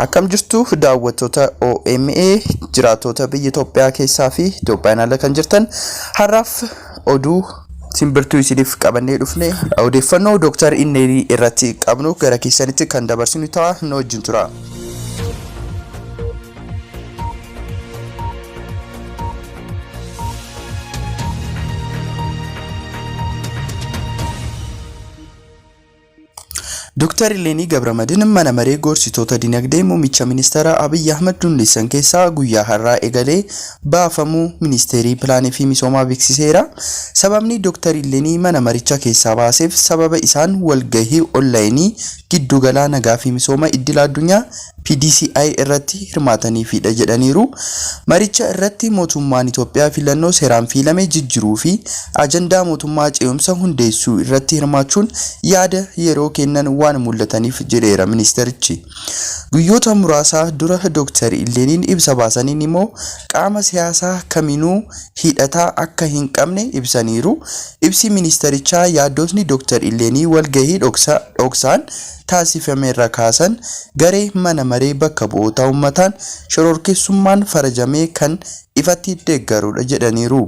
Akkam jirtu daawwattoota OMA jiraatota biyya Itoophiyaa keessaa fi Itoophiyaan ala kan jirtan har'aaf oduu simbirtuu isiniif qabannee dhufne odeeffannoo Dr. Inneerii irratti qabnu gara keessanitti kan dabarsinu ta'a nu wajjin tura. Dr. Ileni Gabramadin mana maree gorsitoota dinagdee muummicha ministeera Abiy Ahmed Dunlisan keessaa guyyaa har'aa eegalee baafamuu ministeerii pilaanii fi misoomaa beeksiseera. Sababni Dr. Ileni mana maricha keessaa baaseef sababa isaan walgahii onlaayinii giddugala nagaa fi misooma idil addunyaa PDCI irratti hirmaataniifidha jedhaniiru. Maricha irratti mootummaan Itoophiyaa filannoo seeraan filame jijjiiruu fi ajandaa mootummaa ce'umsa hundeessuu irratti hirmaachuun yaada yeroo kennan waan mul'ataniif jedheera ministerichi. Guyyoota muraasa dura Dr. Ileniin ibsa baasaniin immoo qaama siyaasaa kaminuu hidhataa akka hin qabne ibsaniiru. Ibsi ministerichaa yaadotni Dr. Ileni walgahii dhoksaan taasifameerra kaasan garee mana maree bakka bu'oota uummataan shororkeessummaan farajamee kan ifatti deeggarudha jedhaniiru.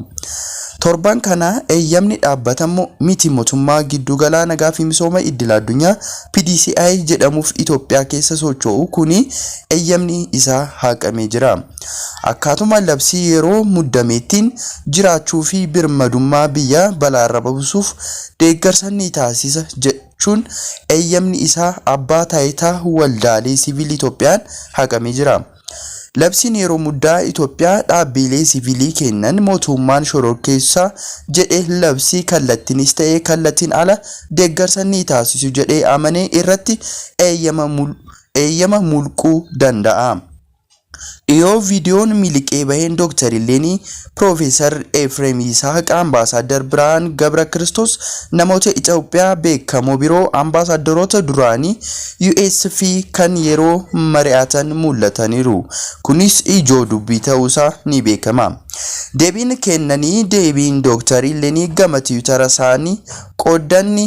Torban kana eeyyamni dhaabbatamu miti mootummaa giddugala nagaa fi misooma idil addunyaa PDCI jedhamuuf Itoophiyaa keessa socho'u kuni eeyyamni isaa haqamee jira. Akkaatuma labsii yeroo muddameettiin jiraachuu fi birmadummaa biyya balaarra baasuuf deeggarsa ni taasisa jechuun eeyyamni isaa abbaa taayitaa waldaalee siviilii Itoophiyaan haqamee jira. Labsiin yeroo muddaa Itoophiyaa dhaabbilee siviilii kennan mootummaan shororkeessaa jedhee labsii kallattiinis ta'ee kallattiin ala deeggarsa ni taasisu jedhee amanee irratti eeyyama mulquu danda'a. Dhiyoo viidiyoon miliqee baheen Dr. Ileni Profeesar Efreem Yisaaq Ambaasaadar Birhaan Gabra Kiristoos namoota Itoophiyaa beekamoo biroo ambaasaadaroota duraanii US fi kan yeroo mari'atan mul'ataniiru. Kunis ijoo dubbii ta'uusaa ni beekama. Deebiin kennanii deebiin Dr. Ileni gama Tiwiitara isaanii qoodanni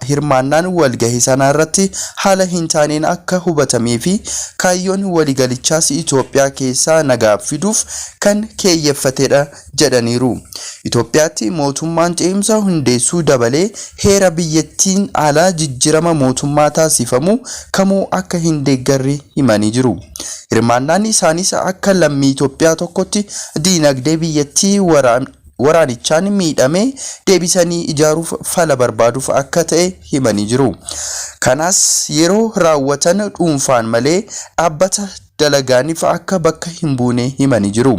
hirmaannaan walgahii sana irratti haala hin taaneen akka hubatamee fi kaayyoon waliigalichaas Itoophiyaa keessaa nagaa fiduuf kan keeyyeeffatedha jedhaniiru. Itoophiyaatti mootummaan ce'umsa hundeessuu dabalee heera biyyattiin ala jijjiirama mootummaa taasifamu kamuu akka hin deeggarre himanii jiru. Hirmaannaan isaanis akka lammii Itoophiyaa tokkotti diinagdee biyyattii waraanichaan miidhamee deebisanii ijaaruuf fala barbaaduuf akka ta'e himanii jiru. Kanas yeroo raawwatan dhuunfaan malee dhaabbata dalagaaniif akka bakka hin buune himanii jiru.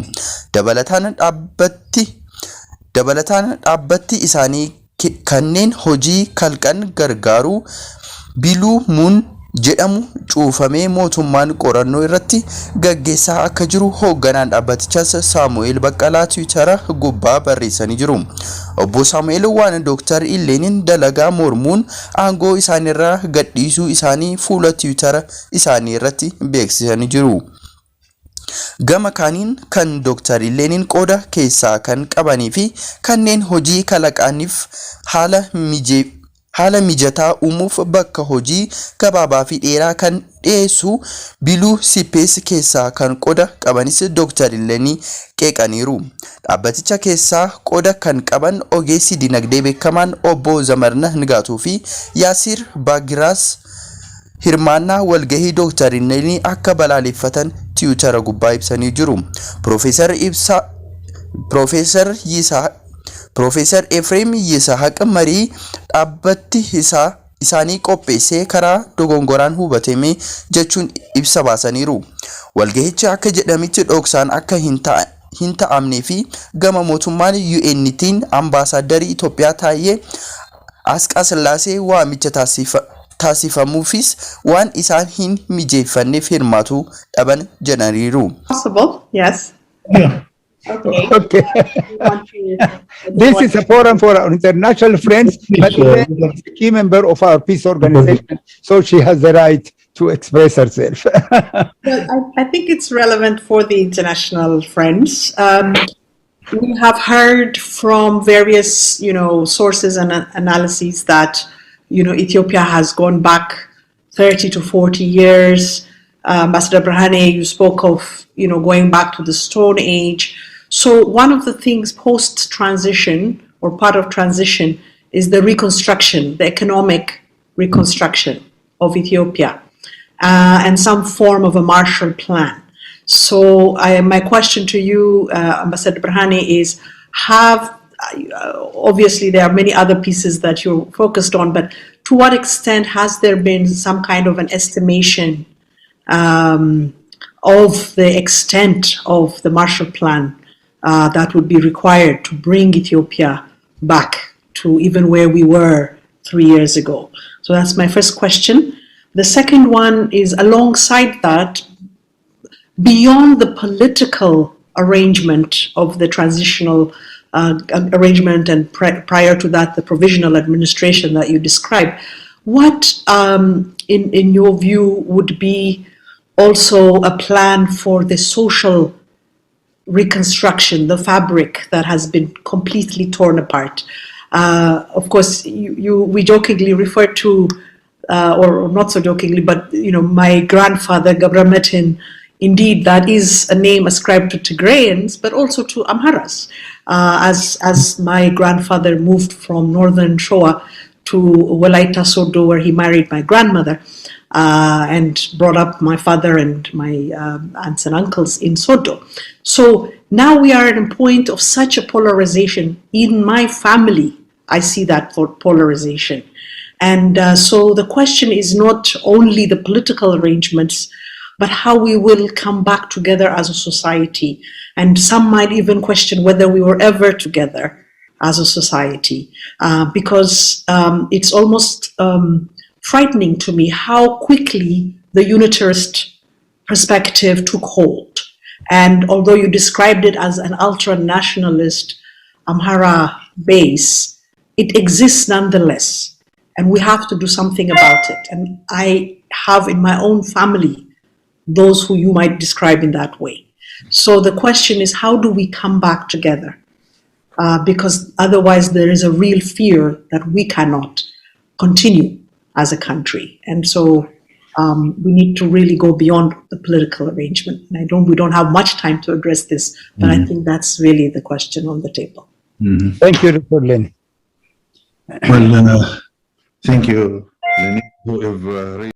Dabalataan dhaabbatti isaanii kanneen hojii kalqan gargaaru biluumuun jedhamu cuufamee mootummaan qorannoo irratti gaggeessaa akka jiru hoogganaan dhaabbatichaas Saamu'eel Baqqalaa Tiwiitara gubbaa barreessanii jiru. Obbo Saamu'eel waan Dr. Ileniin dalagaa mormuun aangoo isaaniirraa gadhiisuu isaanii fuula Tiwiitara isaanii irratti beeksisanii jiru. Gama kaaniin kan Dr. Ileniin qooda keessaa kan qabanii fi kanneen hojii kalaqaniif haala mijataa uumuuf bakka hojii gabaabaa fi dheeraa kan dhiyeessu biluu sipees keessaa kan qooda qabanis Dr. Ileni qeeqaniiru. Dhaabbaticha keessaa qooda kan qaban ogeessi dinagdee beekamaan obbo Zamarna Nigaatuu fi Yaasir Baagiraas hirmaannaa walgahii Dr. Ileni akka balaaleffatan Tiwiitara gubbaa ibsanii jiru. Profeesar Efreem Yisaaq marii dhaabbati isaanii qopheessee karaa dogongoraan hubatame jechuun ibsa baasaniiru. Walgahichi akka jedhamitti dhoksaan akka hin ta'amnee fi gama mootummaan UN'tiin ambaasaadarri Itoophiyaa taa'ee Asqasillaasee waamicha taasifamuufis waan isaan hin mijeeffanneef hirmaatu dhaban jedhaniiru. Possible, yes. Yeah. Okay. This is a forum for our international friends, but Elaine is a key member of our peace organization, so she has the right to express herself. Well, I think it's relevant for the international friends. We have heard from various, sources and analyses that, Ethiopia has gone back 30 to 40 years Ambassador Brahane, you spoke of, going back to the Stone Age. So one of the things post-transition or part of transition is the reconstruction, the economic reconstruction of Ethiopia, and some form of a Marshall Plan. So my question to you, Ambassador Brahane, is obviously there are many other pieces that you're focused on, but to what extent has there been some kind of an estimation of the extent of the Marshall Plan that would be required to bring Ethiopia back to even where we were 3 years ago? So that's my first question. The second one is, alongside that, beyond the political arrangement of the transitional arrangement and prior to that, the provisional administration that you described, what, in your view, would be also a plan for the social reconstruction, the fabric that has been completely torn apart? Of course, we jokingly refer to, or not so jokingly, but my grandfather Gabra Metin. Indeed, that is a name ascribed to Tigrayans, but also to Amharas. As my grandfather moved from northern Shoa to Walaita Sodo, where he married my grandmother, and brought up my father and my aunts and uncles in Sodo. So now we are at a point of such a polarization. In my family, I see that polarization. And so the question is not only the political arrangements, but how we will come back together as a society. And some might even question whether we were ever together as a society, because it's almost frightening to me how quickly the unitarist perspective took hold. And although you described it as an ultra-nationalist Amhara base, it exists nonetheless. And we have to do something about it. And I have in my own family those who you might describe in that way. So the question is, how do we come back together? Because otherwise there is a real fear that we cannot continue as a country. And so we need to really go beyond the political arrangement. And we don't have much time to address this, but I think that's really the question on the table. Thank you, Dr. Lenny. Well, thank you, Lenny, who have